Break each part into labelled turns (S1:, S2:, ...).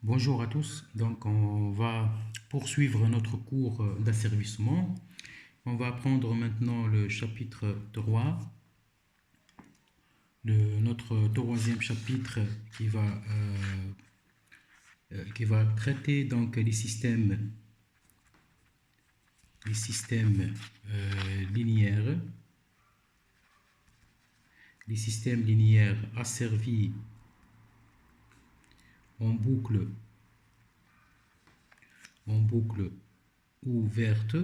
S1: Bonjour à tous, donc on va poursuivre notre cours d'asservissement. On va apprendre maintenant le chapitre 3, notre troisième chapitre qui va traiter donc les systèmes linéaires, asservis en boucle ouverte,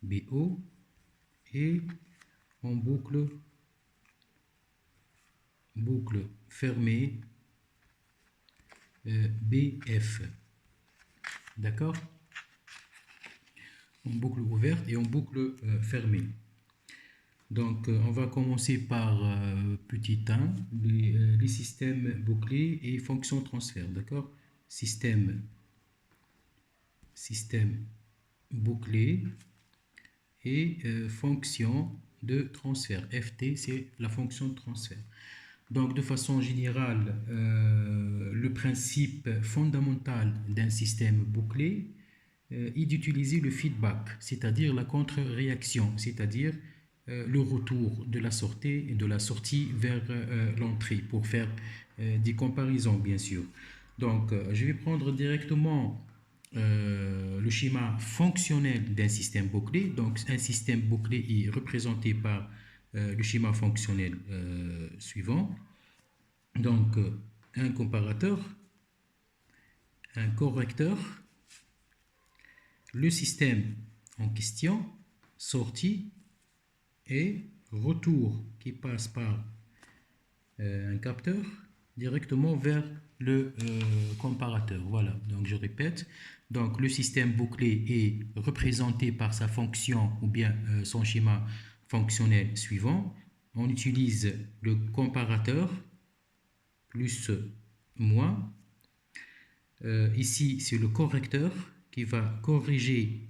S1: BO, et en boucle fermée, BF. D'accord? En boucle ouverte et en boucle fermée. Donc, on va commencer par petit 1, les systèmes bouclés et fonctions transfert. D'accord? Système bouclé et fonction de transfert. FT, c'est la fonction de transfert. Donc, de façon générale, le principe fondamental d'un système bouclé est d'utiliser le feedback, c'est-à-dire la contre-réaction, c'est-à-dire le retour de la sortie vers l'entrée pour faire des comparaisons, bien sûr. Donc, je vais prendre directement le schéma fonctionnel d'un système bouclé. Donc, un système bouclé est représenté par le schéma fonctionnel suivant. Donc, un comparateur, un correcteur, le système en question, sortie et retour qui passe par un capteur directement vers le comparateur. Voilà, donc je répète. Donc le système bouclé est représenté par sa fonction ou bien son schéma fonctionnel suivant. On utilise le comparateur plus moins. Ici, c'est le correcteur qui va corriger,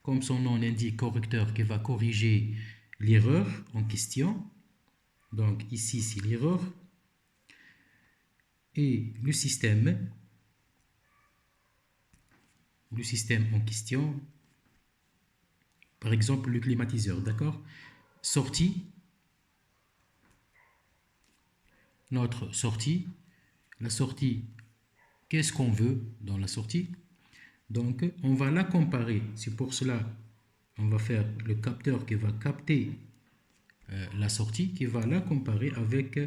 S1: comme son nom l'indique, correcteur qui va corriger l'erreur en question. Donc ici, c'est l'erreur. Et le système en question, par exemple le climatiseur, d'accord? Sortie, notre sortie, la sortie, qu'est-ce qu'on veut dans la sortie? Donc on va la comparer, c'est pour cela on va faire le capteur qui va capter la sortie, qui va la comparer avec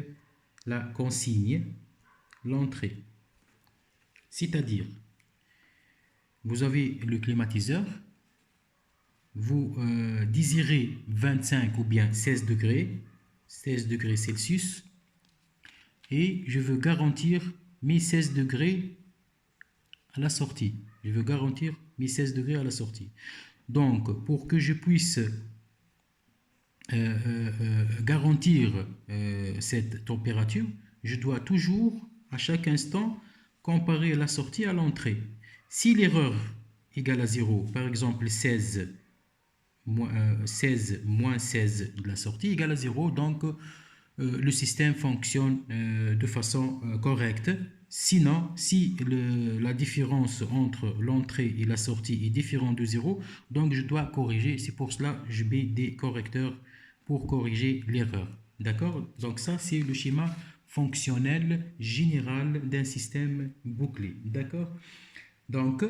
S1: la consigne, l'entrée. C'est-à-dire, vous avez le climatiseur, vous désirez 25 ou bien 16 degrés Celsius, et je veux garantir mes 16 degrés à la sortie. Je veux garantir mes 16 degrés à la sortie. Donc, pour que je puisse garantir cette température, je dois toujours, à chaque instant, comparer la sortie à l'entrée. Si l'erreur égale à 0, par exemple 16 moins 16 de la sortie égale à 0, donc le système fonctionne de façon correcte. Sinon, si la différence entre l'entrée et la sortie est différente de 0, donc je dois corriger. C'est pour cela que je mets des correcteurs pour corriger l'erreur. D'accord? Donc ça, c'est le schéma fonctionnel général d'un système bouclé. D'accord? Donc,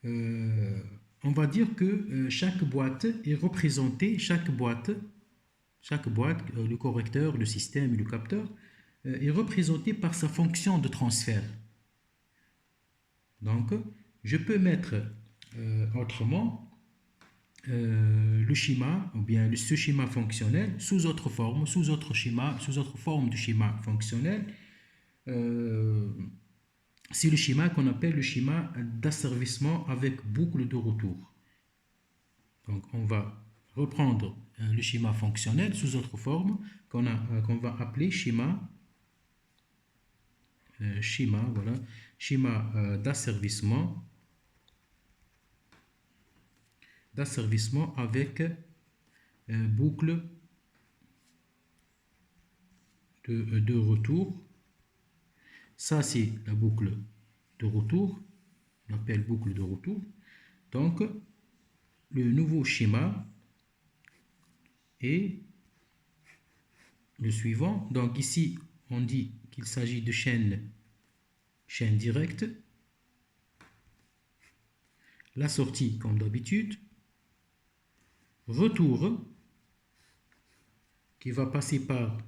S1: on va dire que chaque boîte est représentée, le correcteur, le système et le capteur, est représenté par sa fonction de transfert. Donc, je peux mettre autrement le schéma, ou bien ce schéma fonctionnel, sous autre forme de schéma fonctionnel. C'est le schéma qu'on appelle le schéma d'asservissement avec boucle de retour. Donc, on va reprendre le schéma fonctionnel sous autre forme qu'on va appeler schéma d'asservissement avec boucle de retour. Ça, c'est la boucle de retour. On appelle boucle de retour. Donc, le nouveau schéma est le suivant. Donc, ici, on dit qu'il s'agit de chaîne directe. La sortie, comme d'habitude. Retour, qui va passer par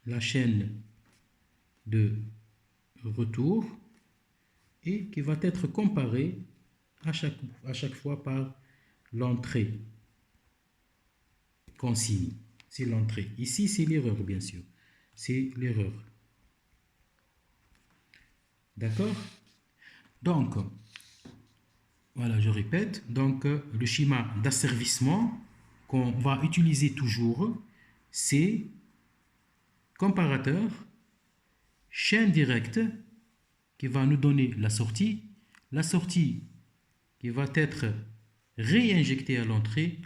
S1: la chaîne de retour et qui va être comparé à chaque fois par l'entrée consigne. C'est l'entrée. Ici, c'est l'erreur, bien sûr. C'est l'erreur. D'accord? Donc, voilà, je répète. Donc, le schéma d'asservissement qu'on va utiliser toujours, c'est comparateur, chaîne directe qui va nous donner la sortie qui va être réinjectée à l'entrée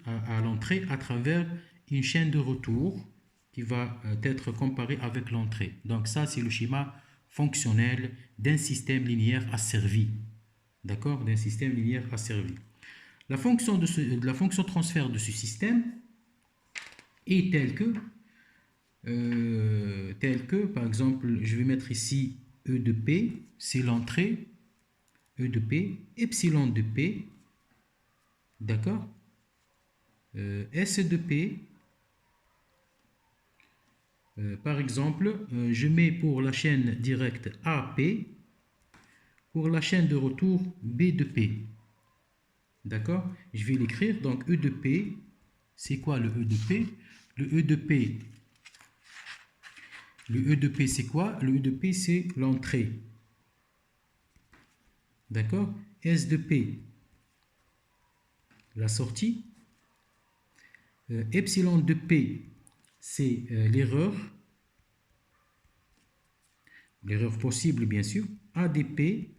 S1: à travers une chaîne de retour qui va être comparée avec l'entrée. Donc ça, c'est le schéma fonctionnel d'un système linéaire asservi. D'accord? D'un système linéaire asservi. La fonction transfert de ce système est telle que, par exemple, je vais mettre ici E de P, c'est l'entrée, E de P, epsilon de P, d'accord, S de P, par exemple, je mets pour la chaîne directe AP, pour la chaîne de retour B de P, d'accord, je vais l'écrire, donc E de P, c'est quoi le E de P? Le E de P, c'est quoi? Le E de P, c'est l'entrée. D'accord? S de P, la sortie. Epsilon de P, c'est l'erreur possible, bien sûr. A de P,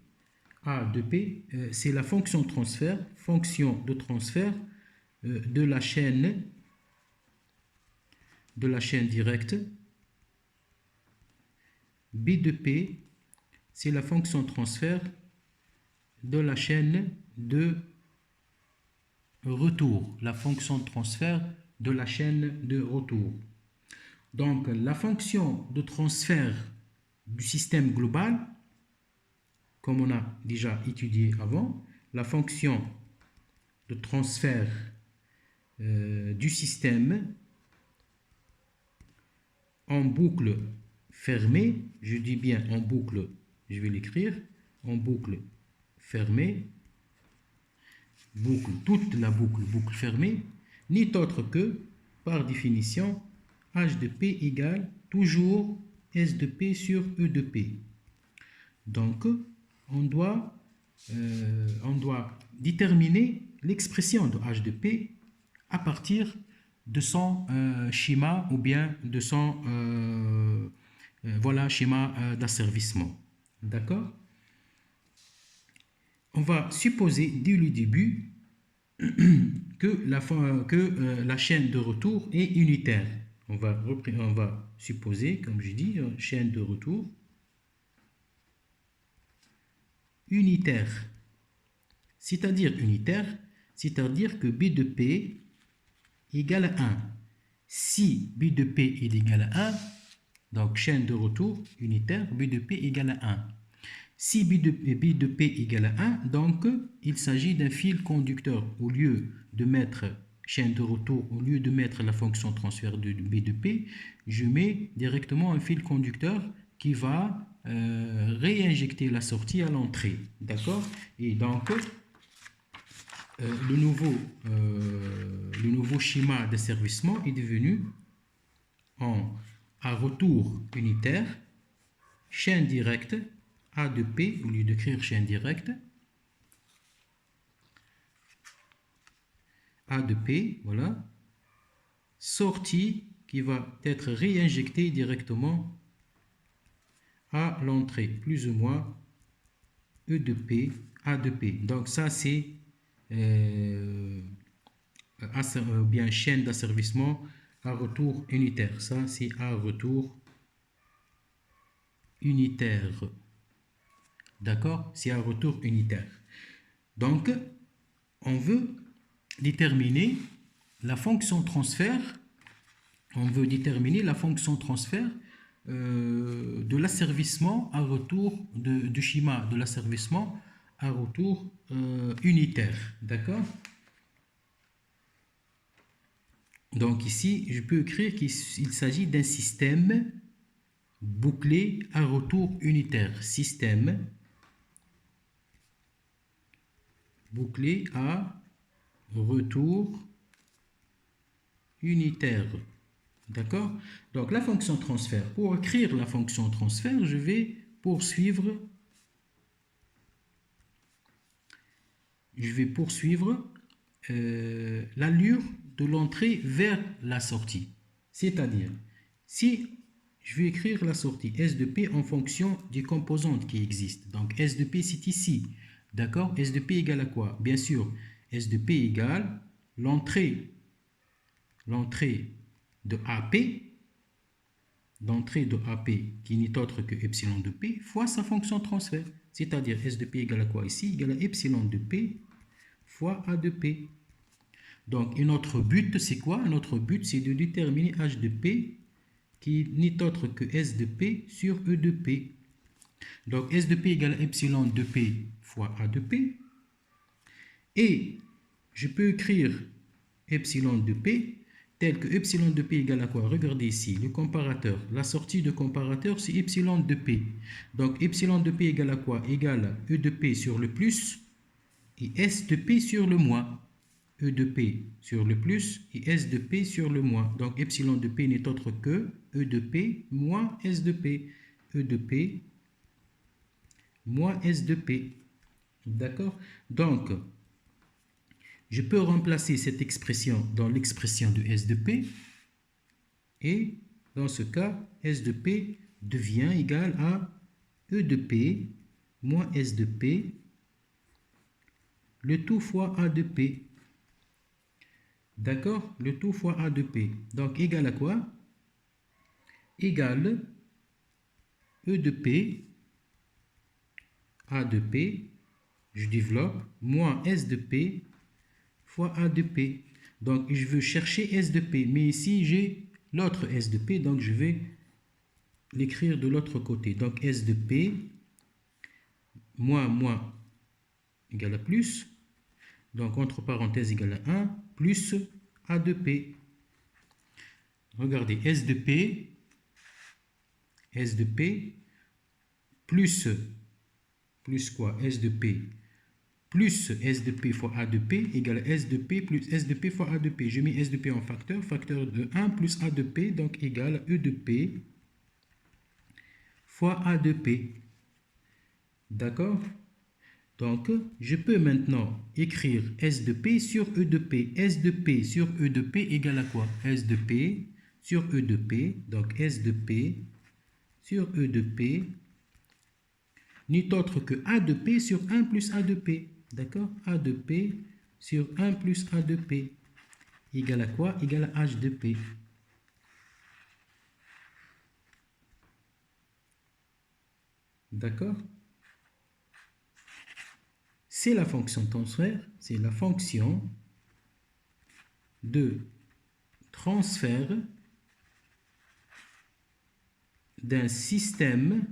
S1: c'est la fonction de transfert de la chaîne directe. B de P, c'est la fonction de transfert de la chaîne de retour, la fonction de transfert de la chaîne de retour. Donc, la fonction de transfert du système global, comme on a déjà étudié avant, la fonction de transfert du système en boucle fermée, je dis bien en boucle, je vais l'écrire, en boucle fermée, toute la boucle fermée, n'est autre que, par définition, H de P égale toujours S de P sur E de P. Donc, on doit déterminer l'expression de H de P à partir de son schéma ou bien de son schéma d'asservissement. D'accord? On va supposer dès le début que la chaîne de retour est unitaire. On va supposer, comme je dis, une chaîne de retour unitaire. C'est-à-dire que B de P égale à 1. Si B de P est égal à 1, donc chaîne de retour unitaire, B de P égale à 1. Si B de P égale à 1, donc il s'agit d'un fil conducteur. Au lieu de mettre chaîne de retour, au lieu de mettre la fonction transfert de B de P, je mets directement un fil conducteur qui va réinjecter la sortie à l'entrée. D'accord? Et donc, le nouveau schéma d'asservissement est devenu à retour unitaire, chaîne directe, A de P, au lieu d'écrire chaîne directe, A de P, voilà, sortie qui va être réinjectée directement à l'entrée, plus ou moins E de P, A de P. Donc ça c'est bien chaîne d'asservissement à retour unitaire. Ça c'est à retour unitaire. D'accord? C'est un retour unitaire. Donc, on veut déterminer la fonction transfert. On veut déterminer la fonction transfert de l'asservissement à retour du schéma de l'asservissement à retour unitaire. D'accord? Donc ici, je peux écrire qu'il s'agit d'un système bouclé à retour unitaire. Système bouclé à retour unitaire. D'accord? Donc la fonction transfert. Pour écrire la fonction transfert, je vais poursuivre l'allure de l'entrée vers la sortie. C'est-à-dire, si je vais écrire la sortie S de P en fonction des composantes qui existent. Donc S de P c'est ici. D'accord? S de P égale à quoi? Bien sûr, S de P égale l'entrée de AP, l'entrée de AP qui n'est autre que epsilon de P fois sa fonction transfert. C'est-à-dire S de P égale à quoi ici? Égale à epsilon de P fois A de P. Donc, et notre but, c'est quoi? Notre but, c'est de déterminer H de P qui n'est autre que S de P sur E de P. Donc, S de P égale à epsilon de P fois A de P. Et je peux écrire epsilon de P tel que epsilon de P égale à quoi? Regardez ici, le comparateur. La sortie de comparateur, c'est epsilon de P. Donc, epsilon de P égale à quoi? Égale à E de P sur le plus et S de P sur le moins. E de P sur le plus et S de P sur le moins. Donc, epsilon de P n'est autre que E de P moins S de P. E de P moins S de P. D'accord? Donc, je peux remplacer cette expression dans l'expression de S de P. Et dans ce cas, S de P devient égal à E de P moins S de P, le tout fois A de P. D'accord? Le tout fois A de P. Donc, égal à quoi? Égal E de P, A de P, je développe, moins S de P fois A de P. Donc, je veux chercher S de P. Mais ici, j'ai l'autre S de P. Donc, je vais l'écrire de l'autre côté. Donc, S de P, moins, égale à plus. Donc, entre parenthèses, égale à 1, plus A de P. Regardez, S de P, plus quoi? S de P plus S de P fois A de P égale S de P plus S de P fois A de P. Je mets S de P en facteur de 1 plus A de P, donc égale E de P fois A de P. D'accord? Donc, je peux maintenant écrire S de P sur E de P. S de P sur E de P égale à quoi? S de P sur E de P, donc S de P sur E de P n'est autre que A de P sur 1 plus A de P. D'accord? A de P sur 1 plus A de P. Égale à quoi? Égale à H de P. D'accord? C'est la fonction transfert, c'est la fonction de transfert d'un système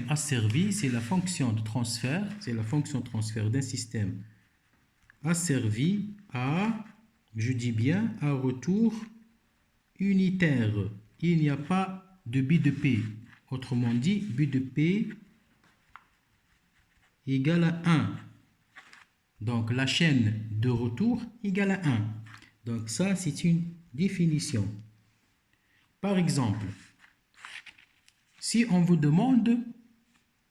S1: asservi, c'est la fonction de transfert, c'est la fonction de transfert d'un système asservi à, je dis bien, à retour unitaire. Il n'y a pas de B de P. Autrement dit, B de P égale à 1. Donc, la chaîne de retour égale à 1. Donc, ça, c'est une définition. Par exemple, si on vous demande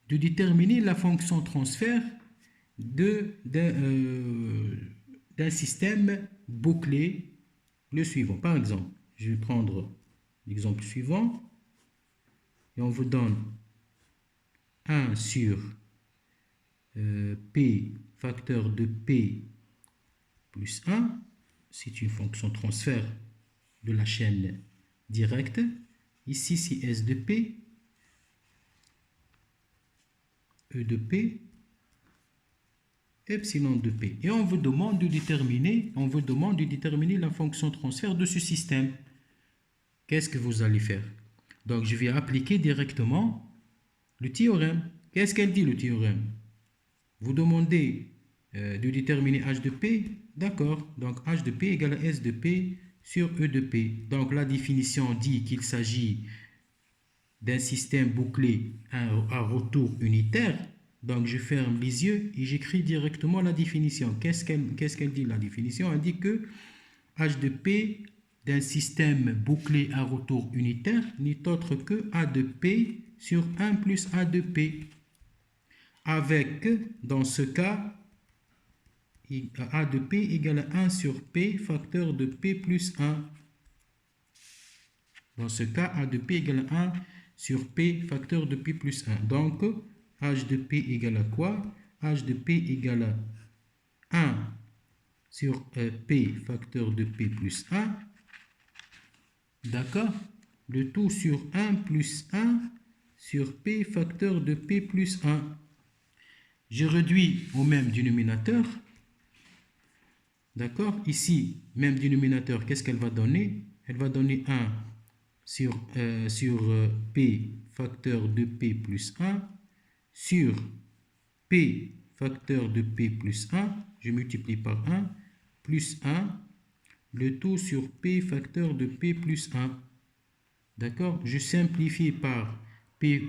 S1: de déterminer la fonction transfert d'un système bouclé, le suivant. Par exemple, je vais prendre l'exemple suivant et on vous donne 1 sur P facteur de P plus 1. C'est une fonction transfert de la chaîne directe. Ici, c'est S de P E de P, epsilon de P. Et on vous demande de déterminer la fonction transfert de ce système. Qu'est-ce que vous allez faire? Donc, je vais appliquer directement le théorème. Qu'est-ce qu'elle dit, le théorème? Vous demandez de déterminer h de P. D'accord. Donc, h de P égale à S de P sur E de P. Donc, la définition dit qu'il s'agit d'un système bouclé à retour unitaire. Donc, je ferme les yeux et j'écris directement la définition. Qu'est-ce qu'elle dit, la définition? Elle dit que h de P d'un système bouclé à retour unitaire n'est autre que A de P sur 1 plus A de P. Avec, dans ce cas, A de P égale à 1 sur P facteur de P plus 1. Dans ce cas, A de P égale à 1 sur P facteur de P plus 1. Donc, H de P égale à quoi? H de P égale à 1 sur P facteur de P plus 1. D'accord? Le tout sur 1 plus 1 sur P facteur de P plus 1. Je réduis au même dénominateur. D'accord? Ici, même dénominateur, qu'est-ce qu'elle va donner? Elle va donner 1 sur P facteur de P plus 1 sur P facteur de P plus 1. Je multiplie par 1 plus 1. Le tout sur P facteur de P plus 1. D'accord? Je simplifie par P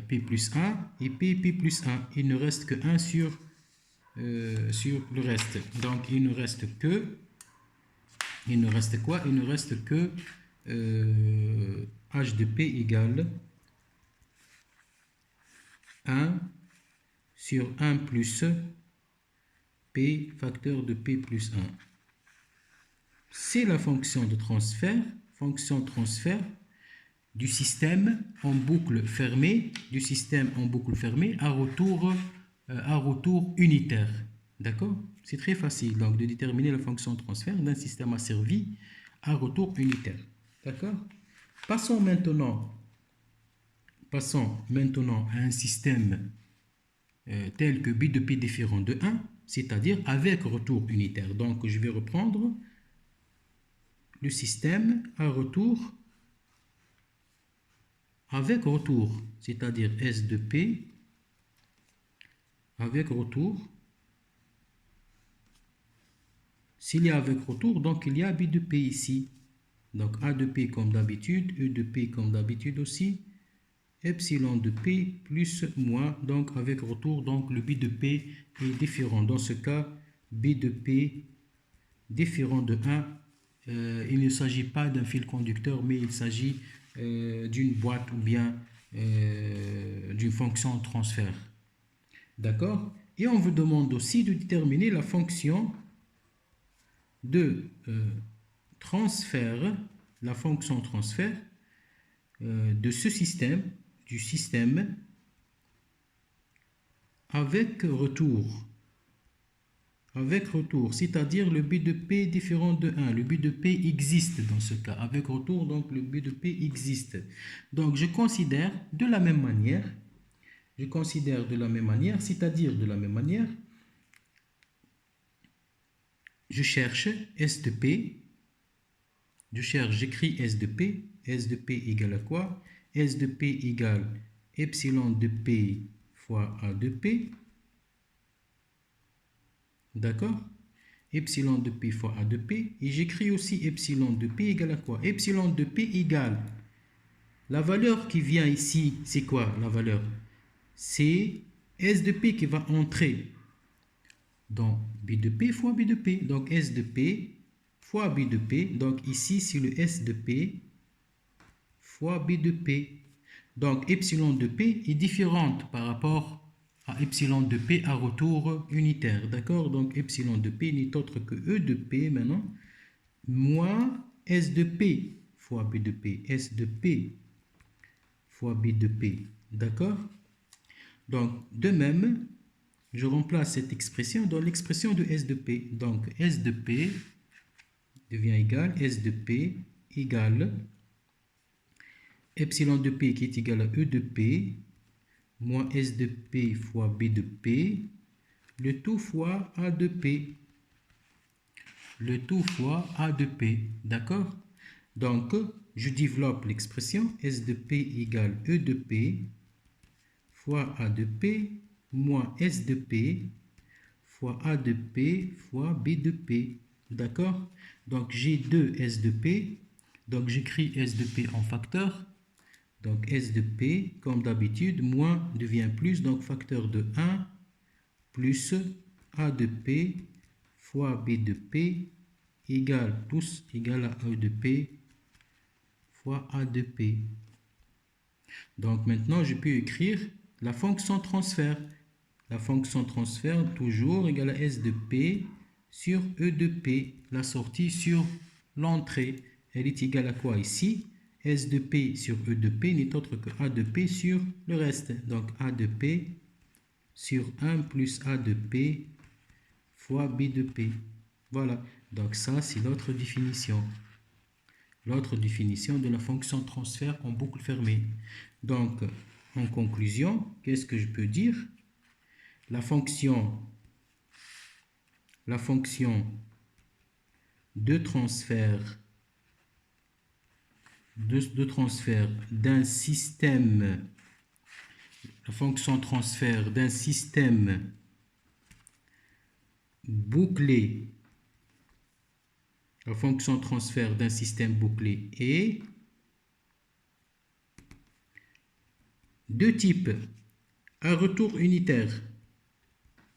S1: plus 1 et P plus 1. Il ne reste que 1 sur le reste. Donc, il ne reste quoi? Il ne reste que H de P égale 1 sur 1 plus P facteur de P plus 1. C'est la fonction de transfert, du système en boucle fermée, à retour unitaire. D'accord? C'est très facile donc de déterminer la fonction de transfert d'un système asservi à retour unitaire. D'accord? Passons maintenant à un système tel que B de P différent de 1, c'est-à-dire avec retour unitaire. Donc, je vais reprendre le système à retour avec retour, c'est-à-dire S de P avec retour. S'il y a avec retour, donc il y a B de P ici. Donc A de P comme d'habitude, E de P comme d'habitude aussi, epsilon de P plus moins, donc avec retour, donc le B de P est différent. Dans ce cas, B de P différent de 1, il ne s'agit pas d'un fil conducteur, mais il s'agit d'une boîte ou bien d'une fonction de transfert. D'accord? Et on vous demande aussi de déterminer la fonction de transfert, de ce système, du système avec retour, c'est-à-dire le B de P différent de 1. Le B de P existe dans ce cas. Avec retour, donc le B de P existe. Donc je considère de la même manière, c'est-à-dire de la même manière, je cherche S de P, j'écris S de P égale à quoi? S de P égale epsilon de P fois A de P. D'accord? Epsilon de P fois A de P. Et j'écris aussi epsilon de P égale à quoi? Epsilon de P égale, la valeur qui vient ici, c'est quoi la valeur? C'est S de P qui va entrer dans B de P fois B de P. Donc S de P fois B de P. Donc ici, c'est le S de P fois B de P. Donc epsilon de P est différente par rapport à epsilon de P à retour unitaire. D'accord? Donc epsilon de P n'est autre que E de P maintenant, moins S de P fois B de P. S de P fois B de P. D'accord? Donc de même, je remplace cette expression dans l'expression de S de P. Donc S de P devient égal S de P égale epsilon de P qui est égal à E de P moins S de P fois B de P, le tout fois A de P. Le tout fois A de P, d'accord? Donc, je développe l'expression S de P égale E de P fois A de P moins S de P fois A de P fois B de P, d'accord? Donc, j'ai 2 S de P, donc j'écris S de P en facteur. Donc, S de P, comme d'habitude, moins devient plus, donc facteur de 1 plus A de P fois B de P égale à E de P fois A de P. Donc maintenant, je peux écrire la fonction transfert. La fonction transfert, toujours égale à S de P sur E de P. La sortie sur l'entrée. Elle est égale à quoi ici? S de P sur E de P n'est autre que A de P sur le reste. Donc A de P sur 1 plus A de P fois B de P. Voilà. Donc ça, c'est l'autre définition. L'autre définition de la fonction transfert en boucle fermée. Donc, en conclusion, qu'est-ce que je peux dire? La fonction de transfert d'un système, la fonction transfert d'un système bouclé, la fonction transfert d'un système bouclé est de type à retour unitaire.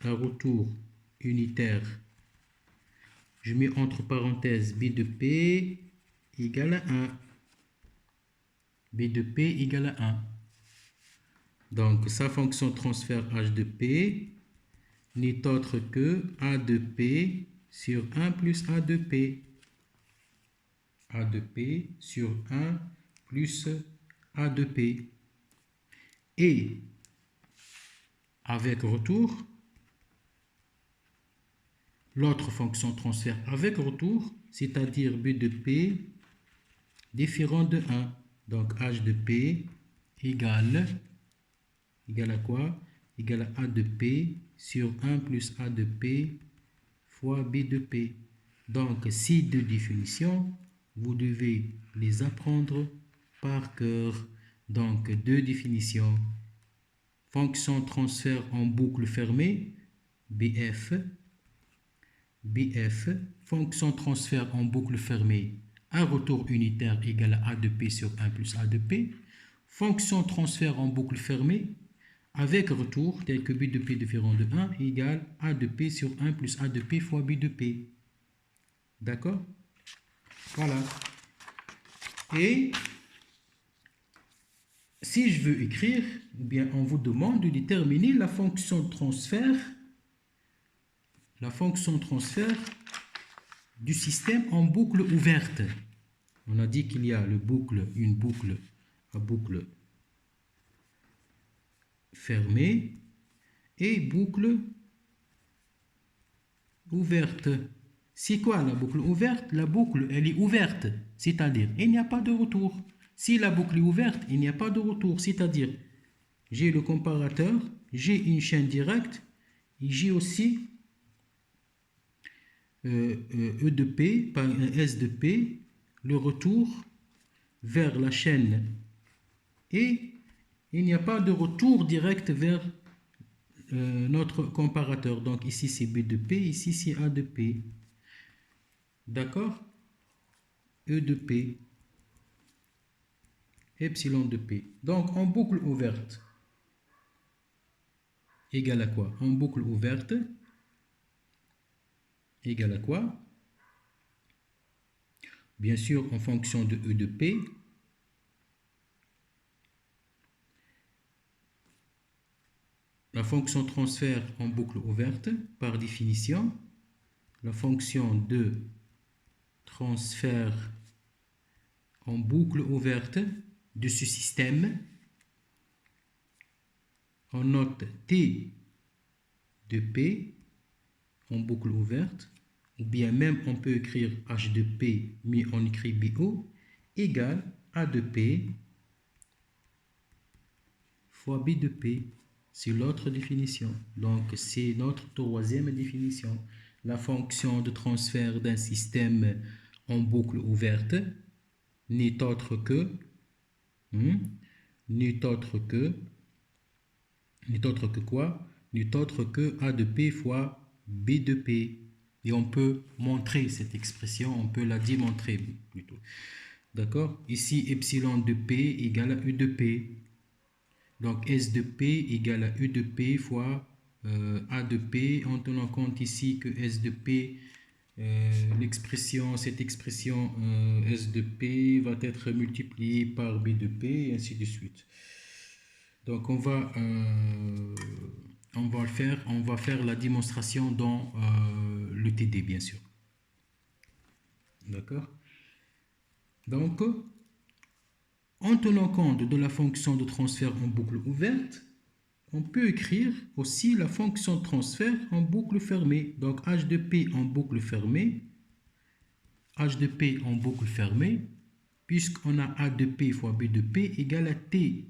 S1: À retour unitaire, je mets entre parenthèses B de P égale à 1. B de P égale à 1. Donc, sa fonction transfert H de P n'est autre que A de P sur 1 plus A de P. A de P sur 1 plus A de P. Et avec retour, l'autre fonction transfert avec retour, c'est-à-dire B de P différent de 1. Donc H de P égale à quoi? Égale à A de P sur 1 plus A de P fois B de P. Donc ces deux définitions, vous devez les apprendre par cœur. Donc deux définitions. Fonction transfert en boucle fermée, BF. Fonction transfert en boucle fermée, un retour unitaire égal à A de P sur 1 plus A de P. Fonction transfert en boucle fermée, avec retour, tel que B de P différent de 1 égale A de P sur 1 plus A de P fois B de P. D'accord? Voilà. Et si je veux écrire, eh bien, on vous demande de déterminer la fonction transfert du système en boucle ouverte. On a dit qu'il y a une boucle à boucle fermée et boucle ouverte. C'est quoi la boucle ouverte? La boucle, elle est ouverte, c'est-à-dire il n'y a pas de retour. Si la boucle est ouverte, il n'y a pas de retour, c'est-à-dire j'ai le comparateur, j'ai une chaîne directe, et j'ai aussi E de P par S de P, le retour vers la chaîne, et il n'y a pas de retour direct vers notre comparateur. Donc ici c'est B de P, ici c'est A de P. D'accord? E de P, epsilon de P. Donc en boucle ouverte, égale à quoi? En boucle ouverte, égale à quoi? Bien sûr, en fonction de E de P, la fonction transfert en boucle ouverte, par définition, la fonction de transfert en boucle ouverte de ce système, on note T de P en boucle ouverte, ou bien même on peut écrire H de P, mais on écrit BO, égale A de P fois B de P. C'est l'autre définition. Donc, c'est notre troisième définition. La fonction de transfert d'un système en boucle ouverte n'est autre que, n'est autre que quoi? N'est autre que A de P fois B de P. Et on peut montrer cette expression, on peut la démontrer plutôt. D'accord? Ici, epsilon de P égale à U de P. Donc, S de P égale à U de P fois A de P, en tenant compte ici que S de P, cette expression S de P va être multipliée par B de P, et ainsi de suite. Donc, on va faire la démonstration dans le TD, bien sûr. D'accord? Donc, en tenant compte de la fonction de transfert en boucle ouverte, on peut écrire aussi la fonction de transfert en boucle fermée. Donc, h de p en boucle fermée, puisqu'on a a de p fois b de p égale à t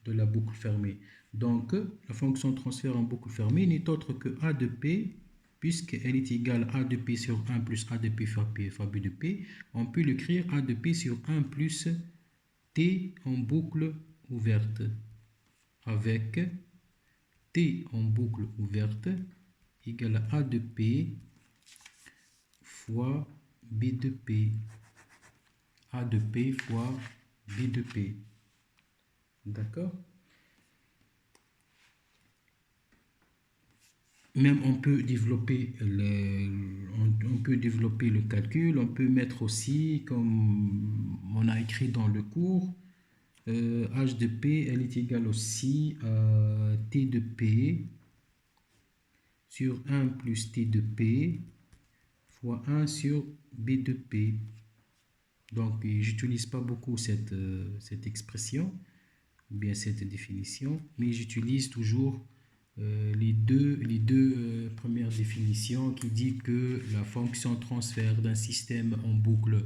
S1: de la boucle fermée. Donc, la fonction de transfert en boucle fermée n'est autre que a de p, puisqu'elle est égale à a de p sur 1 plus a de p fois b de p. On peut l'écrire a de p sur 1 plus t en boucle ouverte, avec t en boucle ouverte égale à a de p fois b de p. A de p fois b de p. D'accord? Même on peut développer le calcul, on peut mettre aussi, comme on a écrit dans le cours, h de p, elle est égale aussi à t de p sur 1 plus t de p fois 1 sur b de p. Donc, j'utilise pas beaucoup cette expression, ou bien cette définition, mais j'utilise toujours les deux premières définitions qui dit que la fonction transfert d'un système en boucle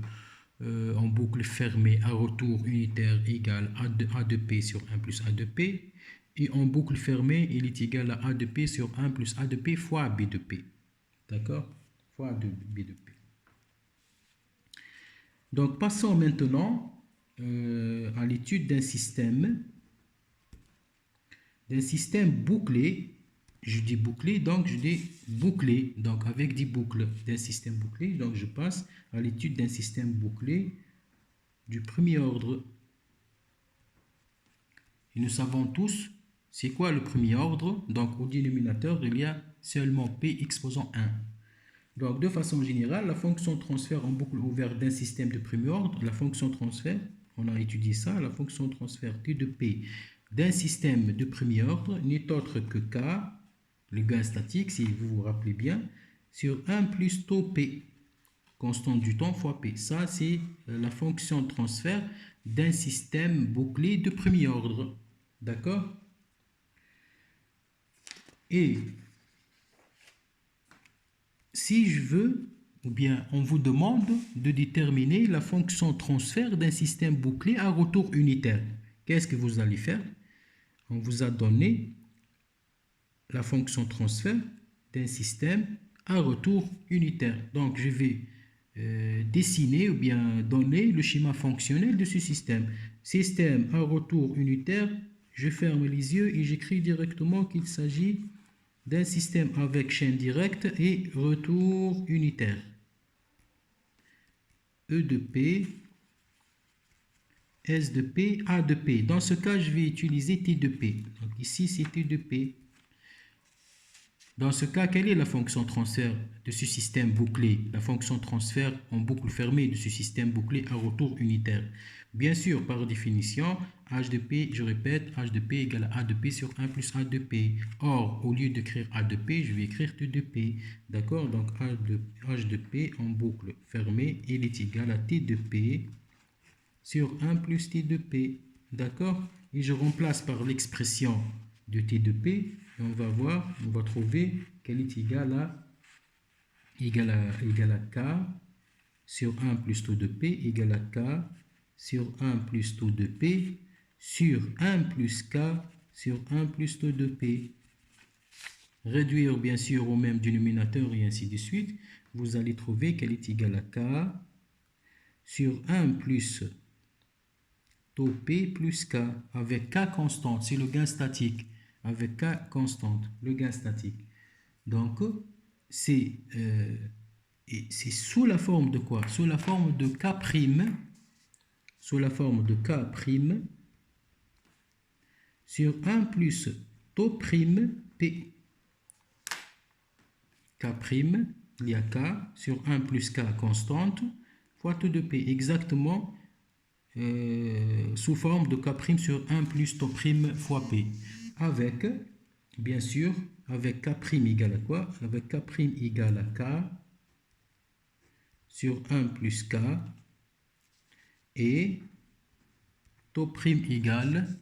S1: fermée à retour unitaire égale a de p sur 1 plus a de p, et en boucle fermée, il est égal à a de p sur 1 plus a de p fois b de p. D'accord? Fois b de p. Donc, passons maintenant à l'étude d'un système bouclé. Je dis bouclé, donc je dis bouclé, donc avec des boucles d'un système bouclé. Donc, je passe à l'étude d'un système bouclé du premier ordre. Et nous savons tous, c'est quoi le premier ordre? Donc, au dénominateur, il y a seulement P exposant 1. Donc, de façon générale, la fonction transfert en boucle ouverte d'un système de premier ordre, la fonction transfert, on a étudié ça, la fonction transfert T de P d'un système de premier ordre n'est autre que K, le gain statique, si vous vous rappelez bien, sur 1 plus taux P, constante du temps fois P. Ça, c'est la fonction de transfert d'un système bouclé de premier ordre. D'accord? Et si je veux, ou bien on vous demande de déterminer la fonction transfert d'un système bouclé à retour unitaire, qu'est-ce que vous allez faire? On vous a donné la fonction transfert d'un système à retour unitaire. Donc, je vais dessiner ou bien donner le schéma fonctionnel de ce système. Système à retour unitaire, je ferme les yeux et j'écris directement qu'il s'agit d'un système avec chaîne directe et retour unitaire. E de P, S de P, A de P. Dans ce cas, je vais utiliser T de P. Donc ici, c'est T de P. Dans ce cas, quelle est la fonction transfert de ce système bouclé? La fonction transfert en boucle fermée de ce système bouclé à retour unitaire. Bien sûr, par définition, h de p, je répète, h de p égale à a de p sur 1 plus a de p. Or, au lieu d'écrire a de p, je vais écrire t de p. D'accord? Donc, h de p en boucle fermée, il est égal à t de p sur 1 plus t de p. D'accord? Et je remplace par l'expression de t de p. Et on va trouver qu'elle est égale à k sur 1 plus taux de p égale à k sur 1 plus taux de p sur 1 plus k sur 1 plus T de P. Réduire bien sûr au même dénominateur et ainsi de suite. Vous allez trouver qu'elle est égale à K sur 1 plus taux P plus K avec K constante. C'est le gain statique. Avec K constante, le gain statique. Donc, c'est sous la forme de quoi? Sous la forme de K', sous la forme de K' sur 1 plus taux prime P. K', il y a K sur 1 plus K constante fois T de P, exactement sous forme de K' sur 1 plus taux prime fois P. Avec, bien sûr, avec K' égale à quoi? Avec K' égale à K sur 1 plus K et taux prime égale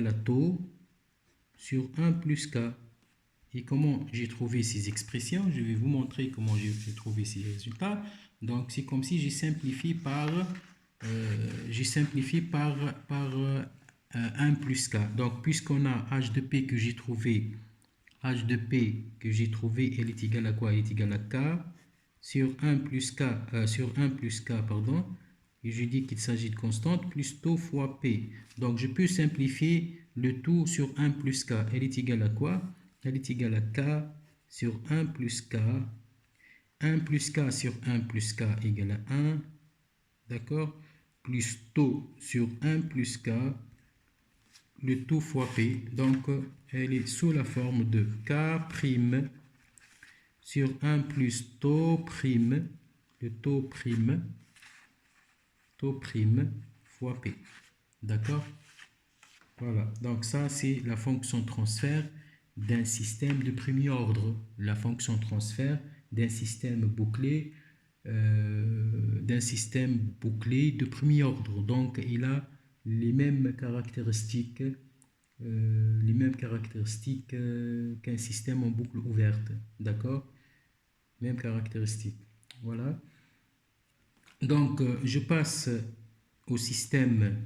S1: à taux sur 1 plus K. Et comment j'ai trouvé ces expressions? Je vais vous montrer comment j'ai trouvé ces résultats. Donc, c'est comme si j'ai simplifié par 1 plus K. Donc, puisqu'on a h de P que j'ai trouvé, elle est égale à quoi? Elle est égale à K sur 1 plus K, pardon. Et je dis qu'il s'agit de constante plus taux fois P. Donc, je peux simplifier le tout sur 1 plus K. Elle est égale à quoi? Elle est égale à K sur 1 plus K. 1 plus K sur 1 plus K égale à 1. D'accord? Plus taux sur 1 plus K. Le tout fois P. Donc, elle est sous la forme de K' sur 1 plus taux prime. Le taux prime fois P. D'accord? Voilà. Donc, ça, c'est la fonction transfert d'un système de premier ordre. La fonction transfert d'un système bouclé de premier ordre. Donc, il a les mêmes caractéristiques qu'un système en boucle ouverte. D'accord? Mêmes caractéristiques. Voilà. Donc, je passe au système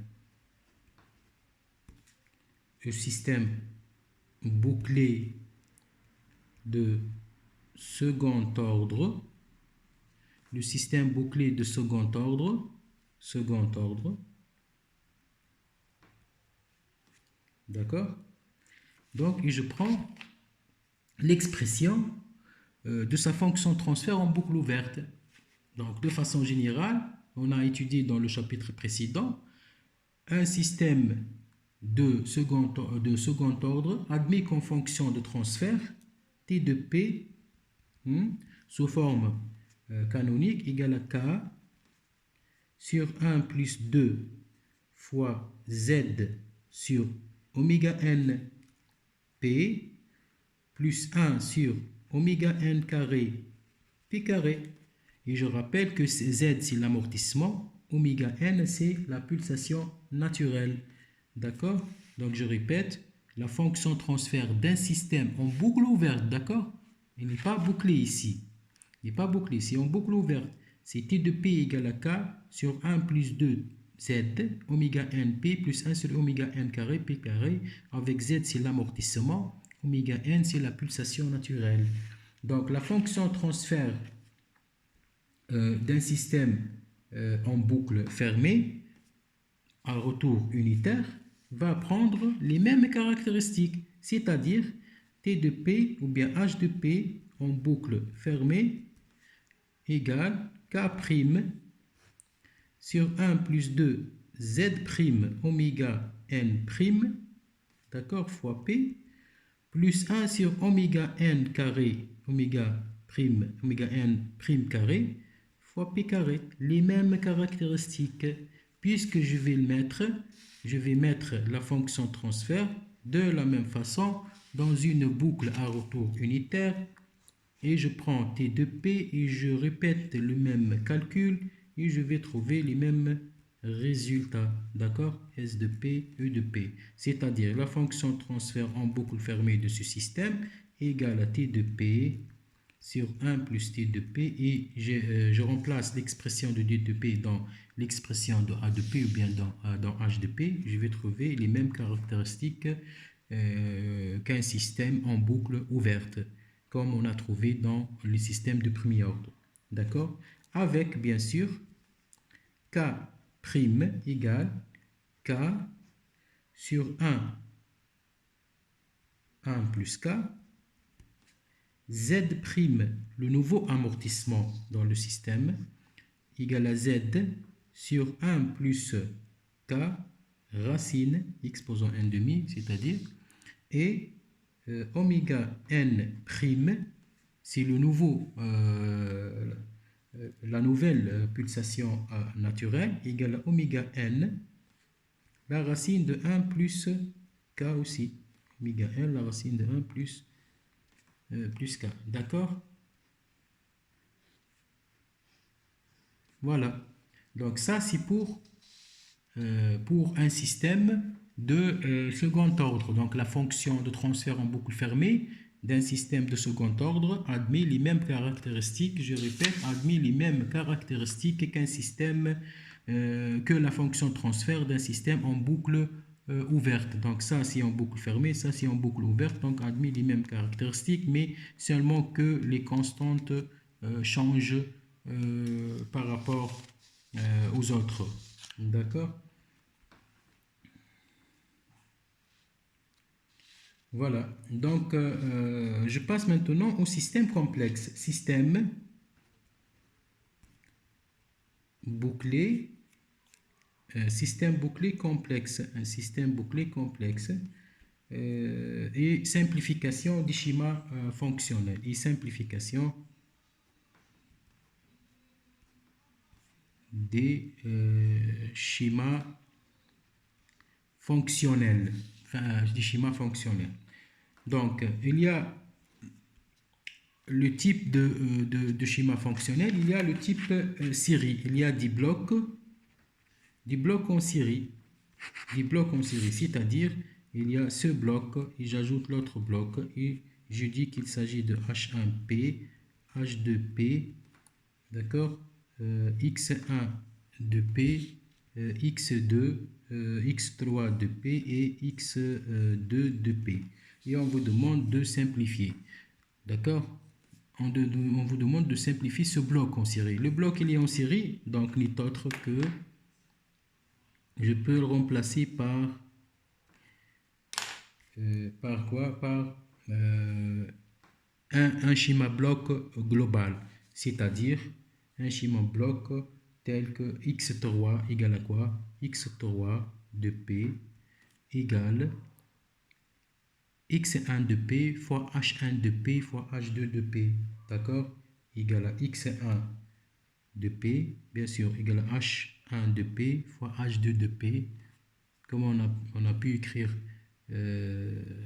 S1: bouclé de second ordre. Le système bouclé de second ordre. D'accord? Donc, je prends l'expression de sa fonction transfert en boucle ouverte. Donc, de façon générale, on a étudié dans le chapitre précédent un système de second ordre admet qu'en fonction de transfert, T de P sous forme canonique égale à K sur 1 plus 2 fois Z sur oméga n P plus 1 sur oméga n carré P carré. Et je rappelle que Z c'est l'amortissement, oméga n c'est la pulsation naturelle. D'accord? Donc je répète, la fonction transfert d'un système en boucle ouverte, d'accord? Il n'est pas bouclé ici. Il n'est pas bouclé, c'est en boucle ouverte. C'est T de P égale à K sur 1 plus 2 Z, oméga n P plus 1 sur oméga n carré P carré. Avec Z c'est l'amortissement, oméga n c'est la pulsation naturelle. Donc la fonction transfert d'un système en boucle fermée à retour unitaire va prendre les mêmes caractéristiques, c'est-à-dire T de P ou bien H de P en boucle fermée égale K' sur 1 plus 2 Z' oméga N', d'accord, fois P, plus 1 sur oméga N carré, oméga N prime carré, fois P carré. Les mêmes caractéristiques, puisque je vais mettre la fonction transfert de la même façon dans une boucle à retour unitaire et je prends T de P et je répète le même calcul et je vais trouver les mêmes résultats, d'accord? S de P, E de P, c'est-à-dire la fonction transfert en boucle fermée de ce système égale à T de P sur 1 plus d de p et je remplace l'expression de d de p dans l'expression de a de p ou bien dans h de p. Je vais trouver les mêmes caractéristiques qu'un système en boucle ouverte, comme on a trouvé dans le système de premier ordre. D'accord? Avec, bien sûr, k' égale k sur 1 plus k, z', le nouveau amortissement dans le système, égale à z sur 1 plus k racine x posant n demi, c'est-à-dire, et oméga n', c'est le nouveau, la nouvelle pulsation naturelle, égale à oméga n, la racine de 1 plus k aussi. Oméga n, la racine de 1 plus k. D'accord? Voilà. Donc ça, c'est pour un système de second ordre. Donc la fonction de transfert en boucle fermée d'un système de second ordre admet les mêmes caractéristiques, je répète, admet les mêmes caractéristiques qu'un système, que la fonction de transfert d'un système en boucle ouverte. Donc ça c'est en boucle fermée, ça c'est en boucle ouverte, donc admet les mêmes caractéristiques, mais seulement que les constantes changent par rapport aux autres. D'accord? Voilà, donc je passe maintenant au système complexe. Système bouclé, système bouclé complexe, un système bouclé complexe et simplification des schémas fonctionnels. Et simplification des schémas fonctionnels, enfin des schémas fonctionnels. Donc, il y a le type de schéma fonctionnel, il y a le type série. Il y a des blocs en série. Des blocs en série, c'est-à-dire, il y a ce bloc et j'ajoute l'autre bloc et je dis qu'il s'agit de H1P, H2P, d'accord, X1 de P, X2, X3 de P et X2 de P. Et on vous demande de simplifier. D'accord? On vous demande de simplifier ce bloc en série. Le bloc il est en série, donc n'est autre que je peux le remplacer par quoi? Par un schéma bloc global, c'est-à-dire un schéma bloc tel que x3 égale à quoi? X3 de P égale x1 de P fois h1 de P fois h2 de P, d'accord, égale à x1 de P, bien sûr, égale à h1 de P fois h2 de P. Comment on a pu écrire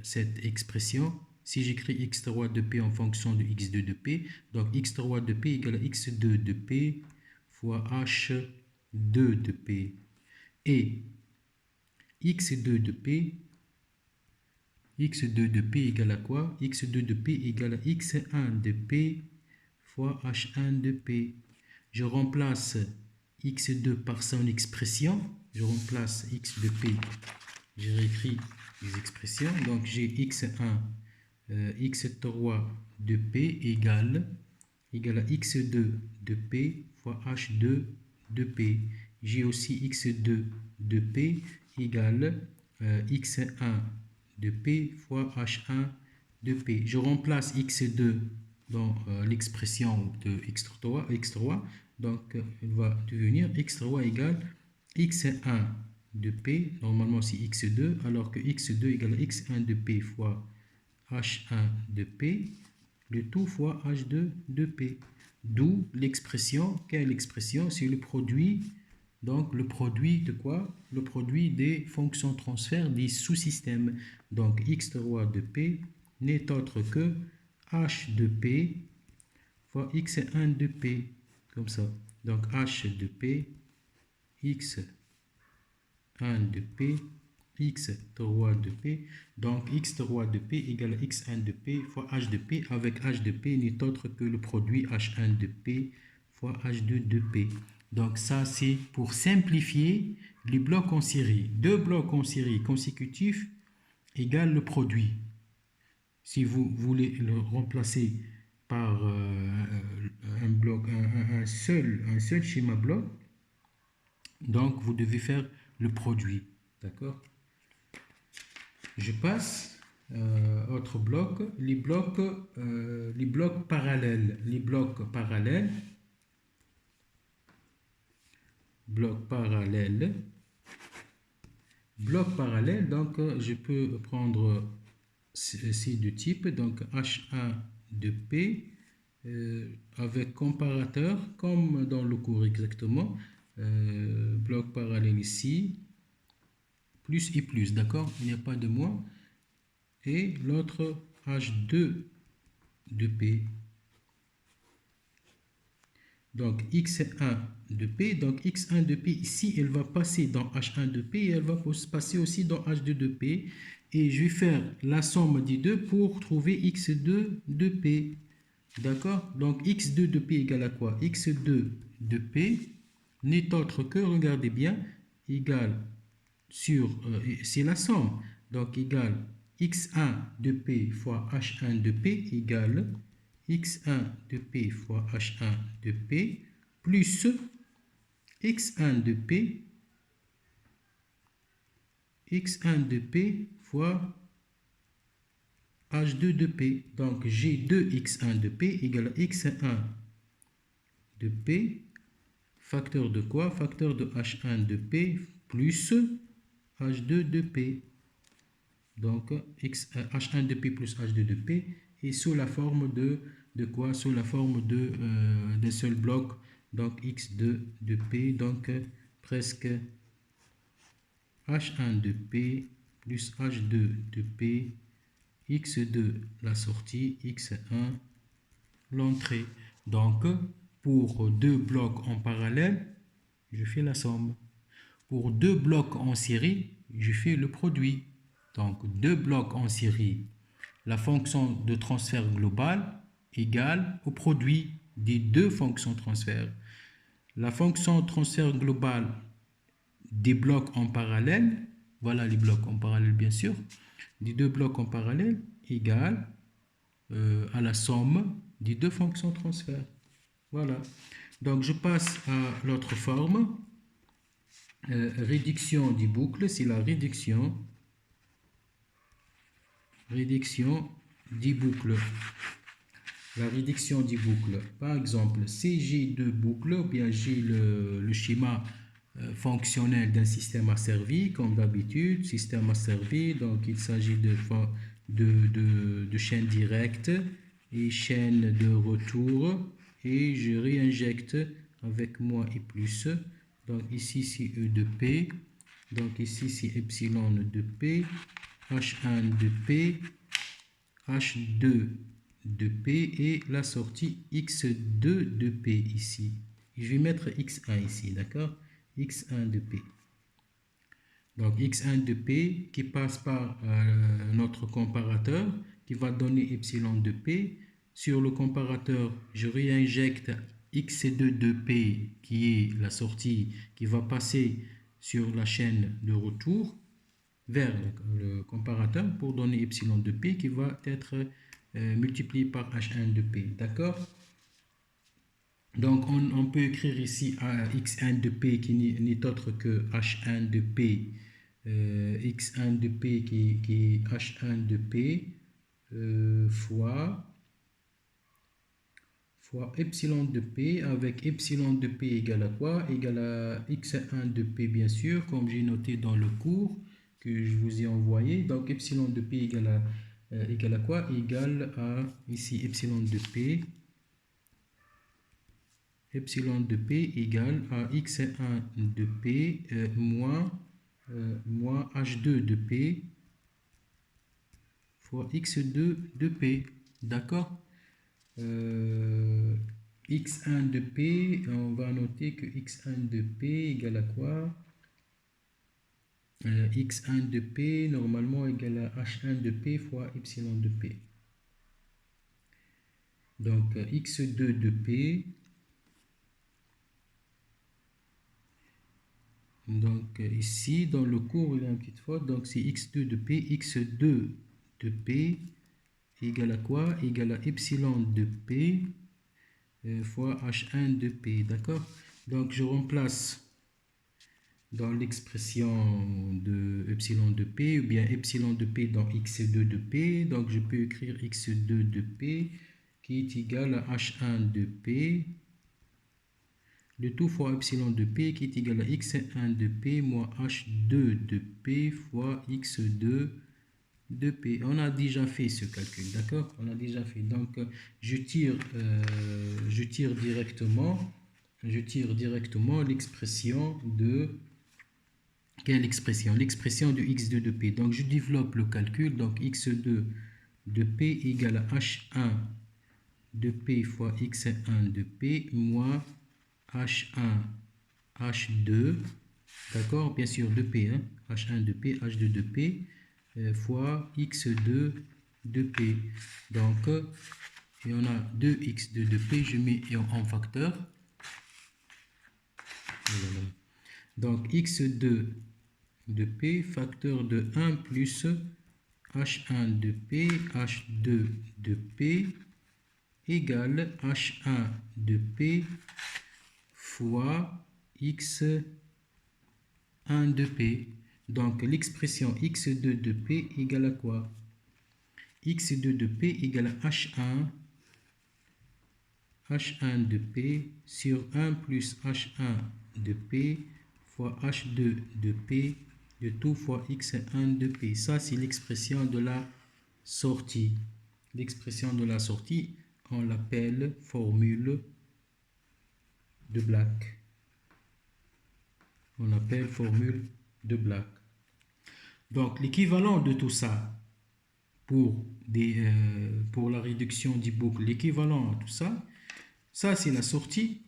S1: cette expression? Si j'écris x3 de P en fonction de x2 de P, donc x3 de P égale à x2 de P fois h2 de P. Et x2 de P égale à quoi? X2 de P égale à x1 de P fois h1 de P. Je remplace x2 par son expression. Je remplace x de P. Je réécris les expressions. Donc j'ai x1, x3 de P égale à x2 de P fois h2 de P. J'ai aussi x2 de P égale x1 de P fois h1 de P. Je remplace x2 dans l'expression de x3, donc il va devenir x3 égale x1 de P, normalement c'est x2, alors que x2 égale x1 de P fois h1 de P, le tout fois h2 de P. D'où l'expression, quelle expression? C'est le produit. Donc, le produit de quoi? Le produit des fonctions transfert des sous-systèmes. Donc, x3 de P n'est autre que h de P fois x1 de P. Comme ça. Donc, h de P, x1 de P x3 de p. Donc x3 de p égale x1 de p fois h de p, avec h de p n'est autre que le produit h1 de p fois h2 de p. Donc ça, c'est pour simplifier les blocs en série. Deux blocs en série consécutifs égale le produit. Si vous voulez le remplacer par un bloc, un seul schéma bloc, donc vous devez faire le produit. D'accord? Je passe autre bloc, les blocs parallèles. Les blocs parallèles. Bloc parallèle. Bloc parallèle, donc je peux prendre ces deux types, donc H1 de P avec comparateur, comme dans le cours exactement. Bloc parallèle ici, plus et plus, d'accord? Il n'y a pas de moins. Et l'autre H2 de P. Donc x1 de P, donc x1 de P ici, elle va passer dans h1 de P et elle va passer aussi dans h2 de P. Et je vais faire la somme des deux pour trouver x2 de P. D'accord? Donc x2 de P égale à quoi? X2 de P n'est autre que, regardez bien, égale sur, c'est la somme. Donc égale x1 de P fois h1 de P égale x1 de P fois h1 de P plus x1 de P fois h2 de P. Donc j'ai 2x1 de P égale x1 de P, facteur de quoi? Facteur de h1 de P plus h2 de P. Donc h1 de P plus h2 de P est sous la forme de quoi? Sous la forme d'un seul bloc, donc x2 de P, donc presque h1 de P plus h2 de P, x2 la sortie, x1 l'entrée. Donc pour deux blocs en parallèle, je fais la somme. Pour deux blocs en série, je fais le produit. Donc deux blocs en série, la fonction de transfert global égale au produit des deux fonctions transfert. La fonction transfert global des blocs en parallèle, voilà les blocs en parallèle bien sûr, des deux blocs en parallèle égale à la somme des deux fonctions transfert. Voilà. Donc je passe à l'autre forme. Réduction des boucles, c'est la réduction des boucles. La réduction des boucles. Par exemple, si j'ai deux boucles, ou bien j'ai le schéma fonctionnel d'un système asservi, comme d'habitude, système asservi, donc il s'agit de chaîne directe et chaîne de retour, et je réinjecte avec moins et plus. Donc ici c'est E de P, donc ici c'est epsilon de P, H1 de P, H2 de P et la sortie X2 de P ici. Je vais mettre X1 ici, d'accord? X1 de P. Donc X1 de P qui passe par notre comparateur qui va donner epsilon de P. Sur le comparateur, je réinjecte X2 de P qui est la sortie qui va passer sur la chaîne de retour vers le comparateur pour donner epsilon de P qui va être multiplié par H1 de P. D'accord? Donc on peut écrire ici X1 de P qui n'est autre que H1 de P, X1 de P qui est H1 de P fois epsilon de P, avec epsilon de P égale à quoi? Égale à X1 de P bien sûr, comme j'ai noté dans le cours que je vous ai envoyé. Donc epsilon de P égale à quoi? Égale à ici epsilon de P. Epsilon de P égale à X1 de P moins H2 de P fois X2 de P. D'accord? X1 de P, on va noter que X1 de P égale à quoi? x1 de p normalement égal à h1 de p fois epsilon de p. Donc x2 de p, donc ici dans le cours il y a une petite faute, donc c'est x2 de p, x2 de p égale à quoi? Égale à epsilon de p fois h1 de p, d'accord? Donc je remplace dans l'expression de epsilon de p, ou bien epsilon de p dans x2 de p, donc je peux écrire x2 de p qui est égal à h1 de p, le tout fois epsilon de p qui est égal à x1 de p moins h2 de p fois x2 de p. On a déjà fait ce calcul, d'accord? On a déjà fait. Donc, je tire directement l'expression de... Quelle expression? L'expression de x2 de p. Donc, je développe le calcul. Donc, x2 de p égale à h1 de p fois x1 de p moins h1, h2, d'accord? Bien sûr, de p, hein? h1 de p, h2 de p, fois x2 de p. Donc, et on a 2x2 de p, je mets en facteur. Voilà. Donc, x2 de p, facteur de 1 plus h1 de p, h2 de p, égale h1 de p fois x1 de p. Donc, l'expression x2 de p égale à quoi? x2 de p égale à h1 de p sur 1 plus h1 de p fois h2 de p de tout fois x1 de p. Ça, c'est l'expression de la sortie. L'expression de la sortie, on l'appelle formule de Black. On l'appelle formule de Black. Donc, l'équivalent de tout ça pour la réduction du boucle, l'équivalent à tout ça, ça c'est la sortie.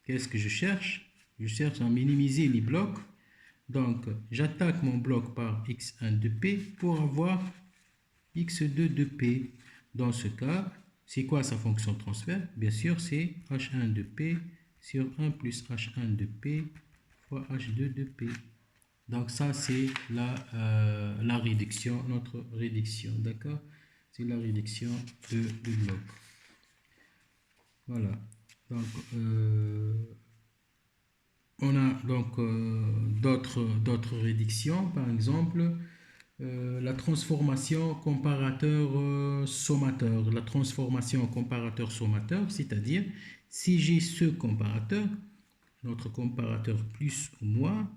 S1: Qu'est-ce que je cherche? Je cherche à minimiser les blocs. Donc, j'attaque mon bloc par x1 de p pour avoir x2 de p. Dans ce cas, c'est quoi sa fonction de transfert? Bien sûr, c'est h1 de p sur 1 plus h1 de p fois h2 de p. Donc ça, c'est la réduction, notre réduction, d'accord? C'est la réduction du bloc. Voilà. Donc, on a donc d'autres réductions, par exemple, la transformation comparateur-sommateur. La transformation comparateur-sommateur, c'est-à-dire, si j'ai ce comparateur, notre comparateur plus ou moins,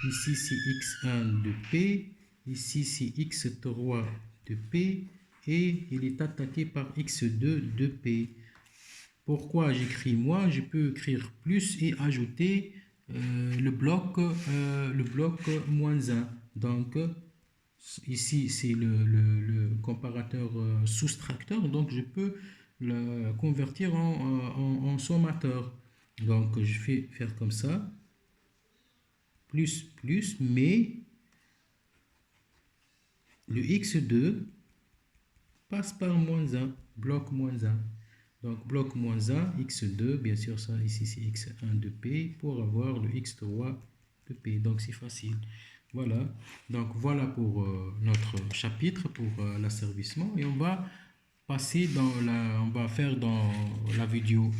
S1: ici c'est x1 de p, ici c'est x3 de p, et il est attaqué par x2 de p. Pourquoi j'écris moins? Je peux écrire plus et ajouter le bloc moins 1. Donc, ici, c'est le comparateur soustracteur, donc je peux le convertir en sommateur. Donc, je vais faire comme ça, plus, mais le x2 passe par moins 1, bloc moins 1. Donc, bloc moins 1, x2, bien sûr, ça ici c'est x1 de p pour avoir le x3 de p. Donc, c'est facile. Voilà. Donc, voilà pour notre chapitre, pour l'asservissement. Et on va passer on va faire dans la vidéo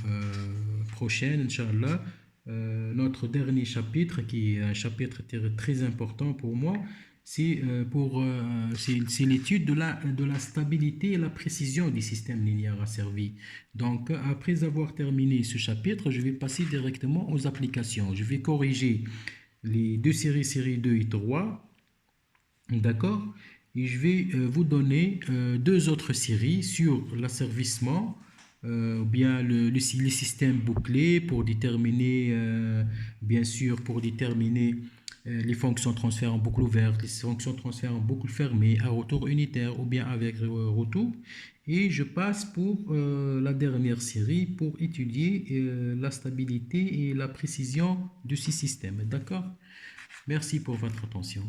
S1: prochaine, Inch'Allah, notre dernier chapitre, qui est un chapitre très important pour moi. C'est l'étude de la stabilité et la précision des systèmes linéaires asservis. Donc, après avoir terminé ce chapitre, je vais passer directement aux applications. Je vais corriger les deux séries 2 et 3, d'accord? Et je vais vous donner deux autres séries sur l'asservissement, ou bien les systèmes bouclés pour déterminer, bien sûr, pour déterminer les fonctions transfert en boucle ouverte, les fonctions transfert en boucle fermée, à retour unitaire ou bien avec retour. Et je passe pour la dernière série pour étudier la stabilité et la précision de ces systèmes. D'accord? Merci pour votre attention.